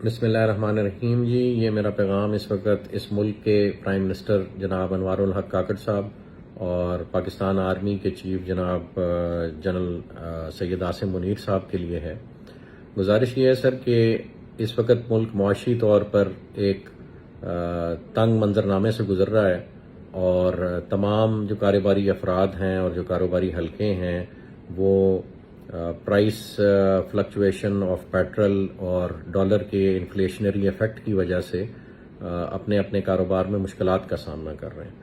بسم اللہ الرحمن الرحیم جی، یہ میرا پیغام اس وقت اس ملک کے پرائم منسٹر جناب انوار الحق کاکڑ صاحب اور پاکستان آرمی کے چیف جناب جنرل سید عاصم منیر صاحب کے لیے ہے۔ گزارش یہ ہے سر کہ اس وقت ملک معاشی طور پر ایک تنگ منظرنامے سے گزر رہا ہے، اور تمام جو کاروباری افراد ہیں اور جو کاروباری حلقے ہیں وہ پرائس فلکچویشن آف پیٹرول اور ڈالر کے انفلیشنری افیکٹ کی وجہ سے اپنے اپنے کاروبار میں مشکلات کا سامنا کر رہے ہیں،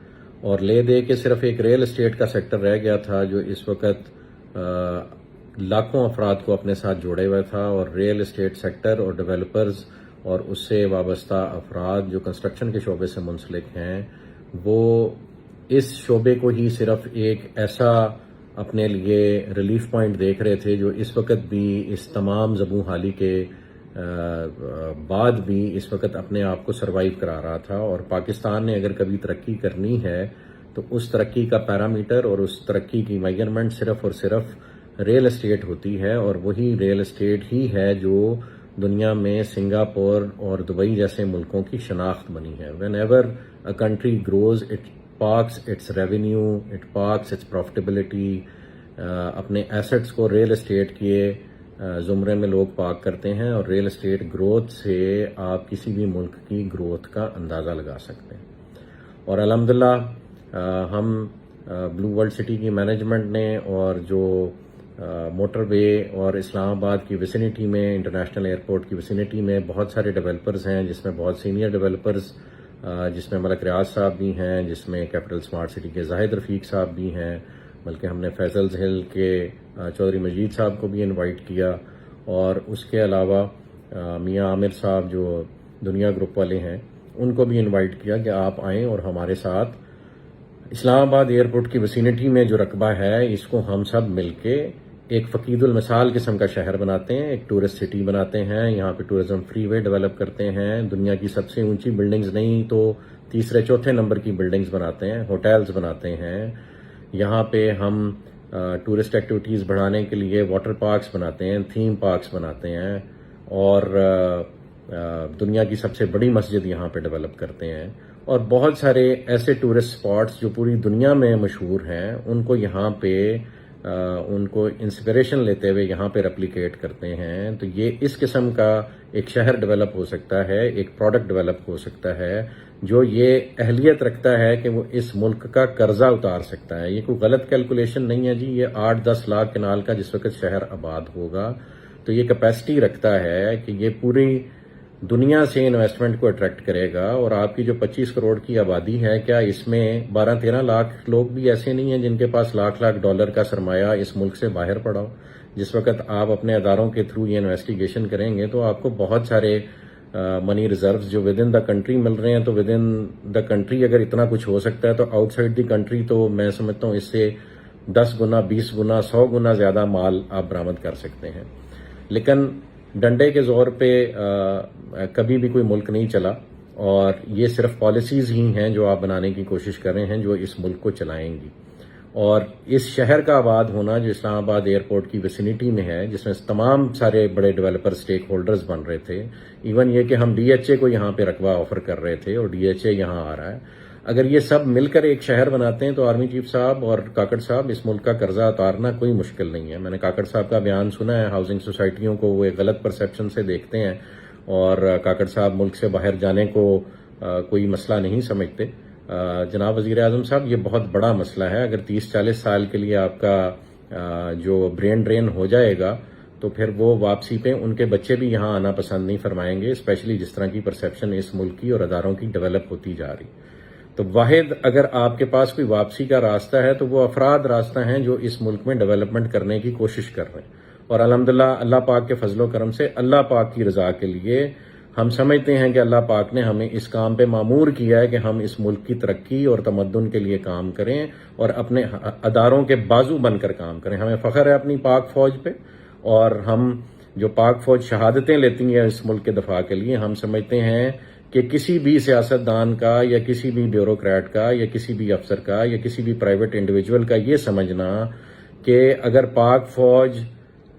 اور لے دے کے صرف ایک ریل اسٹیٹ کا سیکٹر رہ گیا تھا جو اس وقت لاکھوں افراد کو اپنے ساتھ جوڑے ہوئے تھا، اور ریل اسٹیٹ سیکٹر اور ڈیولپرز اور اس سے وابستہ افراد جو کنسٹرکشن کے شعبے سے منسلک ہیں وہ اس شعبے کو ہی صرف ایک ایسا اپنے لیے ریلیف پوائنٹ دیکھ رہے تھے جو اس وقت بھی اس تمام زبوں حالی کے بعد بھی اس وقت اپنے آپ کو سروائیو کرا رہا تھا۔ اور پاکستان نے اگر کبھی ترقی کرنی ہے تو اس ترقی کا پیرامیٹر اور اس ترقی کی میجرمنٹ صرف اور صرف ریل اسٹیٹ ہوتی ہے، اور وہی ریل اسٹیٹ ہی ہے جو دنیا میں سنگاپور اور دبئی جیسے ملکوں کی شناخت بنی ہے۔ Whenever a country grows it parks its revenue, it parks its profitability, اپنے ایسٹس کو ریل اسٹیٹ کے زمرے میں لوگ پارک کرتے ہیں، اور ریل اسٹیٹ گروتھ سے آپ کسی بھی ملک کی گروتھ کا اندازہ لگا سکتے ہیں۔ اور الحمدللہ ہم بلو ورلڈ سٹی کی مینجمنٹ نے اور جو موٹر وے اور اسلام آباد کی ویسینٹی میں، انٹرنیشنل ایئرپورٹ کی ویسینٹی میں بہت سارے ڈیولپرز ہیں، جس میں بہت سینئر ڈیولپرز، جس میں ملک ریاض صاحب بھی ہیں، جس میں کیپٹل سمارٹ سٹی کے زاہد رفیق صاحب بھی ہیں، بلکہ ہم نے فیصل ہل کے چودھری مجید صاحب کو بھی انوائٹ کیا، اور اس کے علاوہ میاں عامر صاحب جو دنیا گروپ والے ہیں ان کو بھی انوائٹ کیا کہ آپ آئیں اور ہمارے ساتھ اسلام آباد ایئرپورٹ کی ویسینٹی میں جو رقبہ ہے اس کو ہم سب مل کے ایک فقید المثال قسم کا شہر بناتے ہیں، ایک ٹورسٹ سٹی بناتے ہیں، یہاں پہ ٹورزم فری وے ڈیولپ کرتے ہیں، دنیا کی سب سے اونچی بلڈنگز نہیں تو تیسرے چوتھے نمبر کی بلڈنگز بناتے ہیں، ہوٹلز بناتے ہیں، یہاں پہ ہم ٹورسٹ ایکٹیویٹیز بڑھانے کے لیے واٹر پارکس بناتے ہیں، تھیم پارکس بناتے ہیں، اور دنیا کی سب سے بڑی مسجد یہاں پہ ڈیولپ کرتے ہیں، اور بہت سارے ایسے ٹورسٹ سپاٹس جو پوری دنیا میں مشہور ہیں ان کو یہاں پہ ان کو انسپریشن لیتے ہوئے یہاں پہ ریپلیکیٹ کرتے ہیں۔ تو یہ اس قسم کا ایک شہر ڈیولپ ہو سکتا ہے، ایک پروڈکٹ ڈیولپ ہو سکتا ہے جو یہ اہلیت رکھتا ہے کہ وہ اس ملک کا قرضہ اتار سکتا ہے۔ یہ کوئی غلط کیلکولیشن نہیں ہے جی، یہ 8-10 لاکھ کنال کا جس وقت شہر آباد ہوگا تو یہ کیپیسٹی رکھتا ہے کہ یہ پوری دنیا سے انویسٹمنٹ کو اٹریکٹ کرے گا۔ اور آپ کی جو 25 کروڑ کی آبادی ہے، کیا اس میں 12-13 لاکھ لوگ بھی ایسے نہیں ہیں جن کے پاس لاکھ ڈالر کا سرمایہ اس ملک سے باہر پڑا ہو؟ جس وقت آپ اپنے اداروں کے تھرو یہ انویسٹیگیشن کریں گے تو آپ کو بہت سارے منی ریزروز جو ود ان دا کنٹری مل رہے ہیں، تو ود ان دا کنٹری اگر اتنا کچھ ہو سکتا ہے تو آؤٹ سائڈ دی کنٹری تو میں سمجھتا ہوں اس سے 10 گنا، 20 گنا، 100 گنا زیادہ مال آپ برآمد کر سکتے ہیں۔ لیکن ڈنڈے کے زور پہ کبھی بھی کوئی ملک نہیں چلا، اور یہ صرف پالیسیز ہی ہیں جو آپ بنانے کی کوشش کر رہے ہیں جو اس ملک کو چلائیں گی۔ اور اس شہر کا آباد ہونا جو اسلام آباد ایئرپورٹ کی ویسینٹی میں ہے، جس میں تمام سارے بڑے ڈیولپر سٹیک ہولڈرز بن رہے تھے، ایون یہ کہ ہم ڈی ایچ اے کو یہاں پہ رقبہ آفر کر رہے تھے اور ڈی ایچ اے یہاں آ رہا ہے، اگر یہ سب مل کر ایک شہر بناتے ہیں تو آرمی چیف صاحب اور کاکڑ صاحب اس ملک کا قرضہ اتارنا کوئی مشکل نہیں ہے۔ میں نے کاکڑ صاحب کا بیان سنا ہے، ہاؤسنگ سوسائٹیوں کو وہ ایک غلط پرسیپشن سے دیکھتے ہیں، اور کاکڑ صاحب ملک سے باہر جانے کو کوئی مسئلہ نہیں سمجھتے۔ جناب وزیر اعظم صاحب، یہ بہت بڑا مسئلہ ہے، اگر 30-40 سال کے لیے آپ کا جو برین ڈرین ہو جائے گا تو پھر وہ واپسی پہ ان کے بچے بھی یہاں آنا پسند نہیں فرمائیں گے، اسپیشلی جس طرح کی پرسیپشن اس ملک کی اور اداروں کی ڈیولپ ہوتی جا رہی۔ تو واحد اگر آپ کے پاس کوئی واپسی کا راستہ ہے تو وہ افراد راستہ ہیں جو اس ملک میں ڈیولپمنٹ کرنے کی کوشش کر رہے ہیں، اور الحمدللہ اللہ پاک کے فضل و کرم سے اللہ پاک کی رضا کے لیے ہم سمجھتے ہیں کہ اللہ پاک نے ہمیں اس کام پہ معمور کیا ہے کہ ہم اس ملک کی ترقی اور تمدن کے لیے کام کریں اور اپنے اداروں کے بازو بن کر کام کریں۔ ہمیں فخر ہے اپنی پاک فوج پہ، اور ہم جو پاک فوج شہادتیں لیتی ہیں اس ملک کے دفاع کے لیے، ہم سمجھتے ہیں کہ کسی بھی سیاستدان کا یا کسی بھی بیوروکریٹ کا یا کسی بھی افسر کا یا کسی بھی پرائیویٹ انڈیویجول کا یہ سمجھنا کہ اگر پاک فوج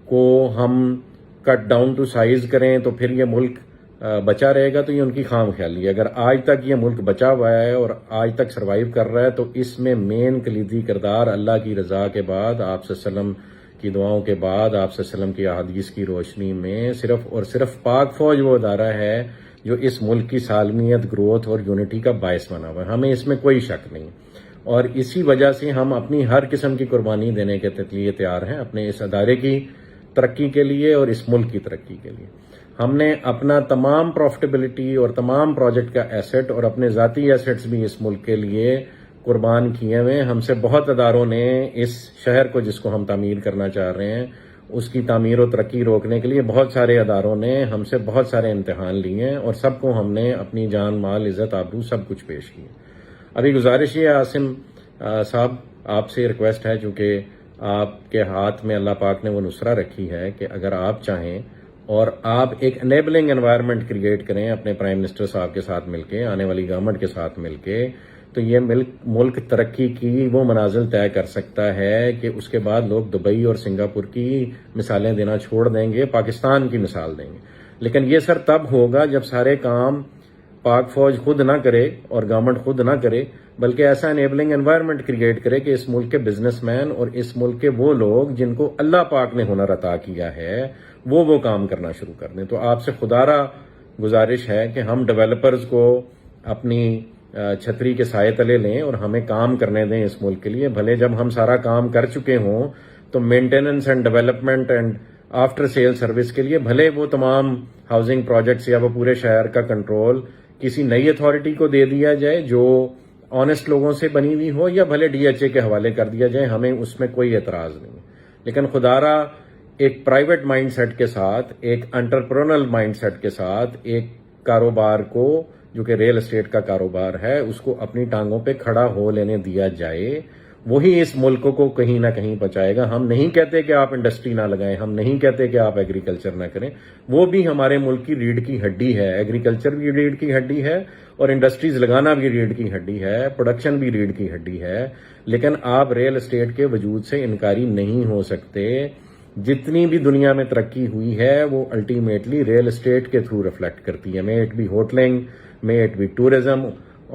کو ہم کٹ ڈاؤن ٹو سائز کریں تو پھر یہ ملک بچا رہے گا تو یہ ان کی خام خیالی ہے. اگر آج تک یہ ملک بچا ہوا ہے اور آج تک سروائیو کر رہا ہے تو اس میں مین کلیدی کردار اللہ کی رضا کے بعد، آپ صلی اللہ علیہ وسلم کی دعاؤں کے بعد، آپ صلی اللہ علیہ وسلم کی احادیث کی روشنی میں صرف اور صرف پاک فوج وہ ادارہ ہے جو اس ملک کی سالمیت، گروتھ اور یونٹی کا باعث بنا ہوا ہے. ہمیں اس میں کوئی شک نہیں، اور اسی وجہ سے ہم اپنی ہر قسم کی قربانی دینے کے لیے تیار ہیں اپنے اس ادارے کی ترقی کے لیے اور اس ملک کی ترقی کے لیے. ہم نے اپنا تمام پروفٹیبلٹی اور تمام پروجیکٹ کا ایسٹ اور اپنے ذاتی ایسٹس بھی اس ملک کے لیے قربان کیے ہوئے. ہم سے بہت اداروں نے اس شہر کو، جس کو ہم تعمیر کرنا چاہ رہے ہیں، اس کی تعمیر و ترقی روکنے کے لیے بہت سارے اداروں نے ہم سے بہت سارے امتحان لیے ہیں، اور سب کو ہم نے اپنی جان، مال، عزت، آبرو سب کچھ پیش کی. ابھی گزارش یہ ہے عاصم صاحب، آپ سے ریکویسٹ ہے، چونکہ آپ کے ہاتھ میں اللہ پاک نے وہ نصرہ رکھی ہے کہ اگر آپ چاہیں اور آپ ایک انیبلنگ انوائرمنٹ کریٹ کریں اپنے پرائم منسٹر صاحب کے ساتھ مل کے، آنے والی گورنمنٹ کے ساتھ مل کے، تو یہ ملک ترقی کی وہ منازل طے کر سکتا ہے کہ اس کے بعد لوگ دبئی اور سنگاپور کی مثالیں دینا چھوڑ دیں گے، پاکستان کی مثال دیں گے. لیکن یہ سر تب ہوگا جب سارے کام پاک فوج خود نہ کرے اور گورنمنٹ خود نہ کرے، بلکہ ایسا انیبلنگ انوائرمنٹ کریٹ کرے کہ اس ملک کے بزنس مین اور اس ملک کے وہ لوگ جن کو اللہ پاک نے ہنر عطا کیا ہے وہ کام کرنا شروع کر دیں. تو آپ سے خدارہ گزارش ہے کہ ہم ڈیولپرز کو اپنی چھتری کے سائے تلے لیں اور ہمیں کام کرنے دیں اس ملک کے لیے. بھلے جب ہم سارا کام کر چکے ہوں تو maintenance and development and after sale service کے لیے بھلے وہ تمام ہاؤسنگ پروجیکٹس یا وہ پورے شہر کا کنٹرول کسی نئی اتھارٹی کو دے دیا جائے جو آنےسٹ لوگوں سے بنی ہوئی ہو، یا بھلے ڈی ایچ اے کے حوالے کر دیا جائے، ہمیں اس میں کوئی اعتراض نہیں. لیکن خدارہ ایک پرائیویٹ مائنڈ سیٹ کے ساتھ، ایک انٹرپرونل مائنڈ سیٹ کے ساتھ ایک کاروبار کو، جو کہ ریل اسٹیٹ کا کاروبار ہے، اس کو اپنی ٹانگوں پہ کھڑا ہو لینے دیا جائے. وہی اس ملک کو کہیں نہ کہیں بچائے گا. ہم نہیں کہتے کہ آپ انڈسٹری نہ لگائیں، ہم نہیں کہتے کہ آپ ایگریکلچر نہ کریں، وہ بھی ہمارے ملک کی ریڑھ کی ہڈی ہے. ایگریکلچر بھی ریڑھ کی ہڈی ہے اور انڈسٹریز لگانا بھی ریڑھ کی ہڈی ہے، پروڈکشن بھی ریڑھ کی ہڈی ہے. لیکن آپ ریل اسٹیٹ کے وجود سے انکاری نہیں ہو سکتے. جتنی بھی دنیا میں ترقی ہوئی ہے وہ الٹیمیٹلی ریل اسٹیٹ کے تھرو ریفلیکٹ کرتی ہے. May it be hotelling, may it be tourism,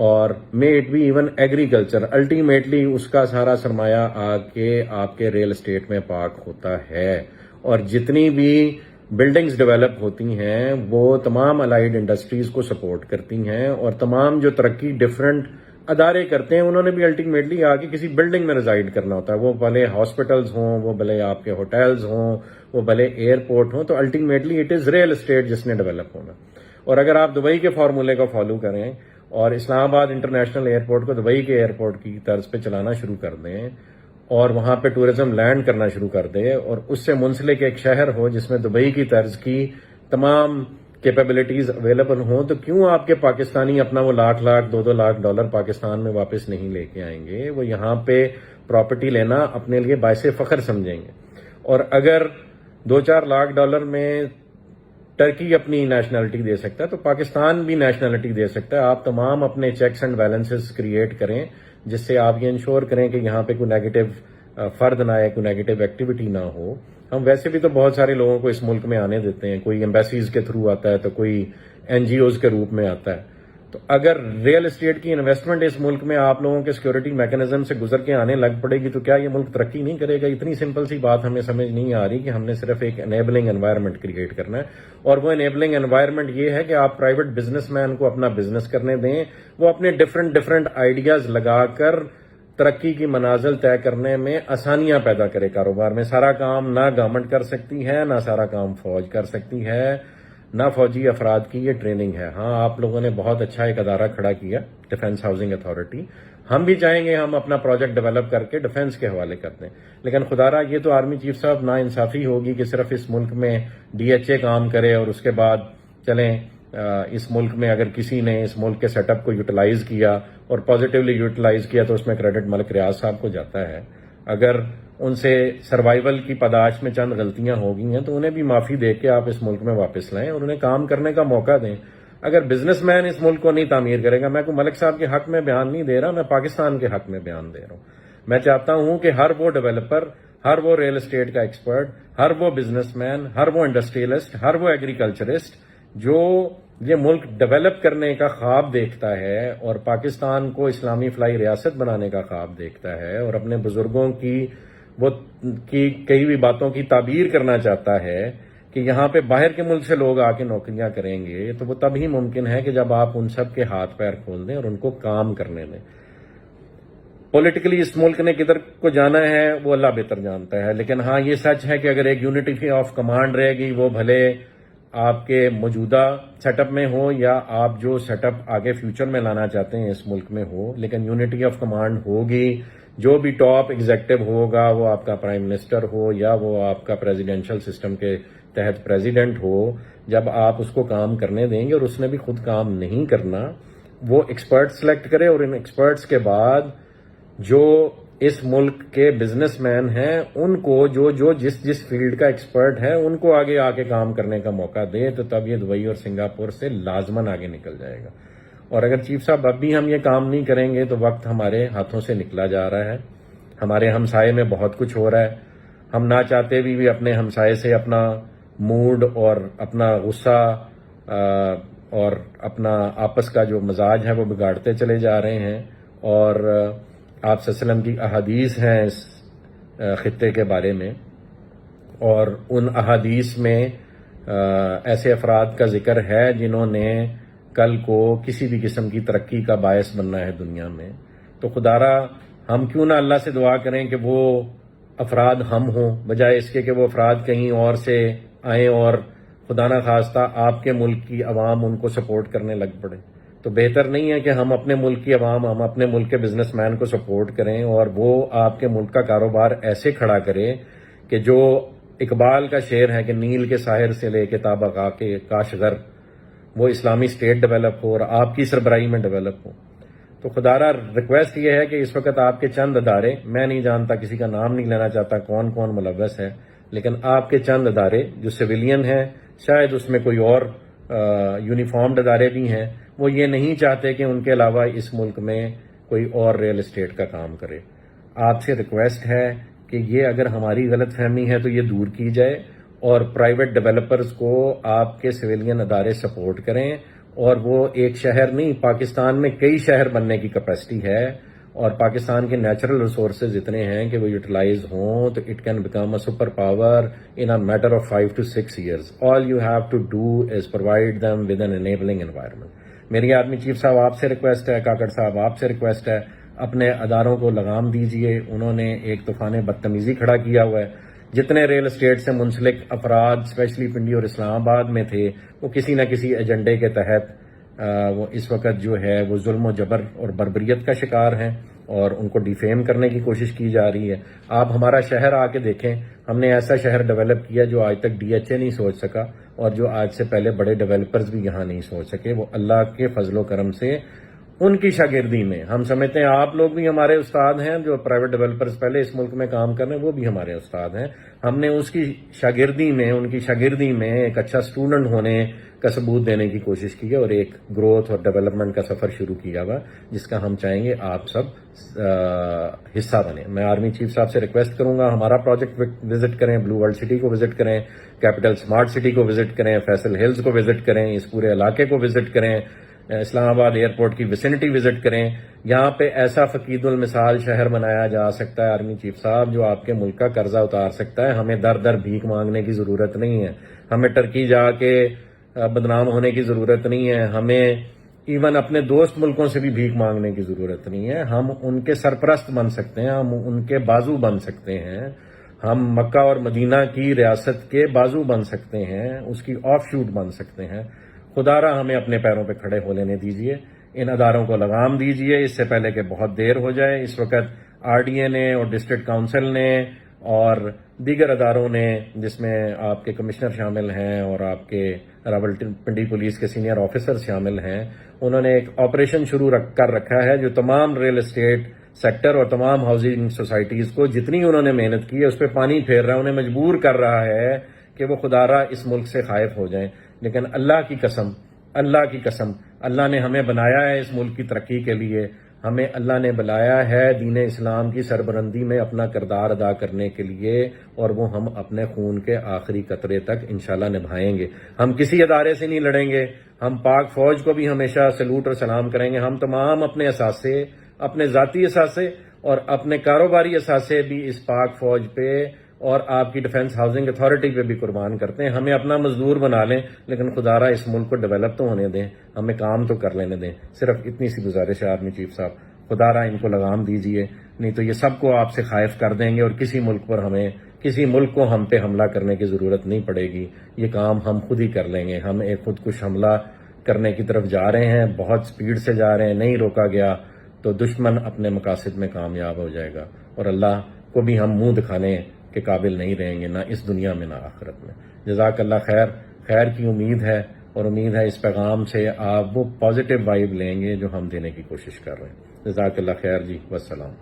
اور may it be even agriculture. Ultimately اس کا سارا سرمایہ آ کے آپ کے ریل اسٹیٹ میں پارک ہوتا ہے. اور جتنی بھی بلڈنگز ڈیولپ ہوتی ہیں وہ تمام الائیڈ انڈسٹریز کو سپورٹ کرتی ہیں، اور تمام جو ترقی ڈفرینٹ ادارے کرتے ہیں انہوں نے بھی الٹیمیٹلی آ کے کسی بلڈنگ میں ریزائڈ کرنا ہوتا ہے. وہ بھلے ہاسپٹلز ہوں، وہ بھلے آپ کے ہوٹلز ہوں، وہ بھلے ایئرپورٹ ہوں، تو ultimately it is real estate جس نے ڈیولپ ہونا. اور اگر آپ دبئی کے فارمولے کو فالو کریں اور اسلام آباد انٹرنیشنل ایئرپورٹ کو دبئی کے ایئرپورٹ کی طرز پہ چلانا شروع کر دیں اور وہاں پہ ٹورزم لینڈ کرنا شروع کر دیں، اور اس سے منسلک ایک شہر ہو جس میں دبئی کی طرز کی تمام کیپیبلٹیز اویلیبل ہوں، تو کیوں آپ کے پاکستانی اپنا وہ لاکھ $2 لاکھ پاکستان میں واپس نہیں لے کے آئیں گے؟ وہ یہاں پہ پراپرٹی لینا اپنے لیے باعث فخر سمجھیں گے. اور اگر $2-4 لاکھ میں ٹرکی اپنی نیشنلٹی دے سکتا ہے تو پاکستان بھی نیشنلٹی دے سکتا ہے. آپ تمام اپنے چیکس اینڈ بیلنسز کریٹ کریں جس سے آپ یہ انشور کریں کہ یہاں پہ کوئی نیگیٹو فرد نہ آئے، کوئی نیگیٹو ایکٹیویٹی نہ ہو. ہم ویسے بھی تو بہت سارے لوگوں کو اس ملک میں آنے دیتے ہیں، کوئی ایمبیسیز کے تھرو آتا ہے تو کوئی این جی اوز کے روپ میں آتا ہے. تو اگر ریل اسٹیٹ کی انویسٹمنٹ اس ملک میں آپ لوگوں کے سیکورٹی میکنزم سے گزر کے آنے لگ پڑے گی تو کیا یہ ملک ترقی نہیں کرے گا؟ اتنی سمپل سی بات ہمیں سمجھ نہیں آ رہی کہ ہم نے صرف ایک انیبلنگ انوائرمنٹ کریٹ کرنا ہے. اور وہ انیبلنگ انوائرمنٹ یہ ہے کہ آپ پرائیویٹ بزنس مین کو اپنا بزنس کرنے دیں، وہ اپنے ڈفرنٹ آئیڈیاز لگا کر ترقی کی منازل طے کرنے میں آسانیاں پیدا کرے کاروبار میں. سارا کام نہ گورنمنٹ کر سکتی ہے، نہ سارا کام فوج کر سکتی ہے، نہ فوجی افراد کی یہ ٹریننگ ہے. ہاں آپ لوگوں نے بہت اچھا ایک ادارہ کھڑا کیا، ڈیفنس ہاؤسنگ اتھارٹی. ہم بھی چاہیں گے ہم اپنا پروجیکٹ ڈیولپ کر کے ڈیفنس کے حوالے کر دیں، لیکن خدارہ یہ تو آرمی چیف صاحب نا انصافی ہوگی کہ صرف اس ملک میں ڈی ایچ اے کام کرے اور اس کے بعد چلیں اس ملک میں اگر کسی نے اس ملک کے سیٹ اپ کو یوٹیلائز کیا اور پازیٹیولی یوٹیلائز کیا تو اس میں کریڈٹ ملک ریاض صاحب کو جاتا ہے. اگر ان سے سروائیول کی پاداش میں چند غلطیاں ہو گئی ہیں تو انہیں بھی معافی دے کے آپ اس ملک میں واپس لائیں اور انہیں کام کرنے کا موقع دیں. اگر بزنس مین اس ملک کو نہیں تعمیر کرے گا، میں کوئی ملک صاحب کے حق میں بیان نہیں دے رہا، میں پاکستان کے حق میں بیان دے رہا ہوں. میں چاہتا ہوں کہ ہر وہ ڈیولپر، ہر وہ ریل اسٹیٹ کا ایکسپرٹ، ہر وہ بزنس مین، ہر وہ انڈسٹریلسٹ، ہر وہ ایگریکلچرسٹ جو یہ ملک ڈیولپ کرنے کا خواب دیکھتا ہے اور پاکستان کو اسلامی فلاحی ریاست بنانے کا خواب دیکھتا ہے اور اپنے بزرگوں کی کئی بھی باتوں کی تعبیر کرنا چاہتا ہے کہ یہاں پہ باہر کے ملک سے لوگ آ کے نوکریاں کریں گے، تو وہ تب ہی ممکن ہے کہ جب آپ ان سب کے ہاتھ پیر کھول دیں اور ان کو کام کرنے دیں۔ پولیٹیکلی اس ملک نے کدھر کو جانا ہے وہ اللہ بہتر جانتا ہے، لیکن ہاں یہ سچ ہے کہ اگر ایک یونٹی آف کمانڈ رہے گی، وہ بھلے آپ کے موجودہ سیٹ اپ میں ہو یا آپ جو سیٹ اپ آگے فیوچر میں لانا چاہتے ہیں اس ملک میں ہو، لیکن یونٹی آف کمانڈ ہوگی۔ جو بھی ٹاپ ایگزیکٹو ہوگا، وہ آپ کا پرائم منسٹر ہو یا وہ آپ کا پریزیڈینشل سسٹم کے تحت پریزیڈنٹ ہو، جب آپ اس کو کام کرنے دیں گے اور اس نے بھی خود کام نہیں کرنا، وہ ایکسپرٹ سلیکٹ کرے اور ان ایکسپرٹس کے بعد جو اس ملک کے بزنس مین ہیں ان کو جو جس فیلڈ کا ایکسپرٹ ہے ان کو آگے آ کے کام کرنے کا موقع دے، تو تب یہ دبئی اور سنگاپور سے لازماً آگے نکل جائے گا۔ اور اگر چیف صاحب اب بھی ہم یہ کام نہیں کریں گے تو وقت ہمارے ہاتھوں سے نکلا جا رہا ہے۔ ہمارے ہمسائے میں بہت کچھ ہو رہا ہے، ہم نہ چاہتے بھی اپنے ہمسائے سے اپنا موڈ اور اپنا غصہ اور اپنا آپس کا جو مزاج ہے وہ بگاڑتے چلے جا رہے ہیں۔ اور آپ صلی اللہ علیہ وسلم کی احادیث ہیں اس خطے کے بارے میں، اور ان احادیث میں ایسے افراد کا ذکر ہے جنہوں نے کل کو کسی بھی قسم کی ترقی کا باعث بننا ہے دنیا میں۔ تو خدارا ہم کیوں نہ اللہ سے دعا کریں کہ وہ افراد ہم ہوں، بجائے اس کے کہ وہ افراد کہیں اور سے آئیں اور خدا نہ خواستہ آپ کے ملک کی عوام ان کو سپورٹ کرنے لگ پڑے۔ تو بہتر نہیں ہے کہ ہم اپنے ملک کی عوام، ہم اپنے ملک کے بزنس مین کو سپورٹ کریں اور وہ آپ کے ملک کا کاروبار ایسے کھڑا کرے کہ جو اقبال کا شعر ہے کہ نیل کے ساحر سے لے کے تابقا کے کاشغر، وہ اسلامی اسٹیٹ ڈیولپ ہو اور آپ کی سربراہی میں ڈیولپ ہو۔ تو خدارا ریکویسٹ یہ ہے کہ اس وقت آپ کے چند ادارے، میں نہیں جانتا، کسی کا نام نہیں لینا چاہتا کون کون ملوث ہے، لیکن آپ کے چند ادارے جو سویلین ہیں، شاید اس میں کوئی اور یونیفارمڈ ادارے بھی ہیں، وہ یہ نہیں چاہتے کہ ان کے علاوہ اس ملک میں کوئی اور ریل اسٹیٹ کا کام کرے۔ آپ سے ریکویسٹ ہے کہ یہ اگر ہماری غلط فہمی ہے تو یہ دور کی جائے اور پرائیویٹ ڈیولپرز کو آپ کے سویلین ادارے سپورٹ کریں، اور وہ ایک شہر نہیں، پاکستان میں کئی شہر بننے کی کیپیسٹی ہے، اور پاکستان کے نیچرل ریسورسز اتنے ہیں کہ وہ یوٹیلائز ہوں تو it can become a super power in a matter of 5 to 6 years. All you have to do is provide them with an enabling environment. میری آرمی چیف صاحب آپ سے ریکویسٹ ہے، کاکڑ صاحب آپ سے ریکویسٹ ہے، اپنے اداروں کو لگام دیجئے۔ انہوں نے ایک طوفان بدتمیزی کھڑا کیا ہوا ہے۔ جتنے ریل اسٹیٹ سے منسلک افراد اسپیشلی پنڈی اور اسلام آباد میں تھے، وہ کسی نہ کسی ایجنڈے کے تحت وہ اس وقت جو ہے وہ ظلم و جبر اور بربریت کا شکار ہیں اور ان کو ڈیفیم کرنے کی کوشش کی جا رہی ہے۔ آپ ہمارا شہر آ کے دیکھیں، ہم نے ایسا شہر ڈیولپ کیا جو آج تک DHA نہیں سوچ سکا اور جو آج سے پہلے بڑے ڈیولپرز بھی یہاں نہیں سوچ سکے۔ وہ اللہ کے فضل و کرم سے ان کی شاگردی میں، ہم سمجھتے ہیں آپ لوگ بھی ہمارے استاد ہیں، جو پرائیویٹ ڈیولپرز پہلے اس ملک میں کام کر رہے ہیں وہ بھی ہمارے استاد ہیں۔ ہم نے اس کی شاگردی میں، ان کی شاگردی میں ایک اچھا اسٹوڈنٹ ہونے کا ثبوت دینے کی کوشش کی ہے اور ایک گروتھ اور ڈیولپمنٹ کا سفر شروع کیا ہوا جس کا ہم چاہیں گے آپ سب حصہ بنیں۔ میں آرمی چیف صاحب سے ریکویسٹ کروں گا ہمارا پروجیکٹ وزٹ کریں، بلو ورلڈ سٹی کو وزٹ کریں، کیپٹل اسمارٹ سٹی کو وزٹ کریں، فیصل ہلز کو وزٹ کریں، اس پورے علاقے کو وزٹ کریں، اسلام آباد ایئرپورٹ کی ویسینٹی وزٹ کریں۔ یہاں پہ ایسا فقید المثال شہر بنایا جا سکتا ہے آرمی چیف صاحب جو آپ کے ملک کا قرضہ اتار سکتا ہے۔ ہمیں در در بھیک مانگنے کی ضرورت نہیں ہے، ہمیں ٹرکی جا کے بدنام ہونے کی ضرورت نہیں ہے، ہمیں ایون اپنے دوست ملکوں سے بھی بھیک مانگنے کی ضرورت نہیں ہے۔ ہم ان کے سرپرست بن سکتے ہیں، ہم ان کے بازو بن سکتے ہیں، ہم مکہ اور مدینہ کی ریاست کے بازو بن سکتے ہیں، اس کی آف شوٹ بن سکتے ہیں۔ خدا را ہمیں اپنے پیروں پہ کھڑے ہو لینے دیجئے، ان اداروں کو لگام دیجئے اس سے پہلے کہ بہت دیر ہو جائے۔ اس وقت RDA نے اور ڈسٹرکٹ کاؤنسل نے اور دیگر اداروں نے، جس میں آپ کے کمشنر شامل ہیں اور آپ کے راولپنڈی پولیس کے سینئر آفیسر شامل ہیں، انہوں نے ایک آپریشن شروع کر رکھا ہے جو تمام ریل اسٹیٹ سیکٹر اور تمام ہاؤسنگ سوسائٹیز کو جتنی انہوں نے محنت کی ہے اس پہ پانی پھیر رہا ہے، انہیں مجبور کر رہا ہے کہ وہ خدا را اس ملک سے خائف ہو جائیں۔ لیکن اللہ کی قسم، اللہ نے ہمیں بنایا ہے اس ملک کی ترقی کے لیے، ہمیں اللہ نے بلایا ہے دین اسلام کی سربلندی میں اپنا کردار ادا کرنے کے لیے، اور وہ ہم اپنے خون کے آخری قطرے تک انشاءاللہ نبھائیں گے۔ ہم کسی ادارے سے نہیں لڑیں گے، ہم پاک فوج کو بھی ہمیشہ سلوٹ اور سلام کریں گے۔ ہم تمام اپنے اثاثے، اپنے ذاتی اثاثے اور اپنے کاروباری اثاثے بھی اس پاک فوج پہ اور آپ کی ڈیفنس ہاؤسنگ اتھارٹی پہ بھی قربان کرتے ہیں۔ ہمیں اپنا مزدور بنا لیں، لیکن خدا را اس ملک کو ڈیولپ تو ہونے دیں، ہمیں کام تو کر لینے دیں۔ صرف اتنی سی گزارش ہے آرمی چیف صاحب، خدا را ان کو لگام دیجئے، نہیں تو یہ سب کو آپ سے خائف کر دیں گے، اور کسی ملک کو ہم پہ حملہ کرنے کی ضرورت نہیں پڑے گی۔ یہ کام ہم خود ہی کر لیں گے۔ ہم ایک خودکش حملہ کرنے کی طرف جا رہے ہیں، بہت سپیڈ سے جا رہے ہیں، نہیں روکا گیا تو دشمن اپنے مقاصد میں کامیاب ہو جائے گا، اور اللہ کو بھی ہم منہ دکھانے کے قابل نہیں رہیں گے، نہ اس دنیا میں نہ آخرت میں۔ جزاک اللہ خیر۔ خیر کی امید ہے، اور امید ہے اس پیغام سے آپ وہ پازیٹیو وائب لیں گے جو ہم دینے کی کوشش کر رہے ہیں۔ جزاک اللہ خیر جی، والسلام۔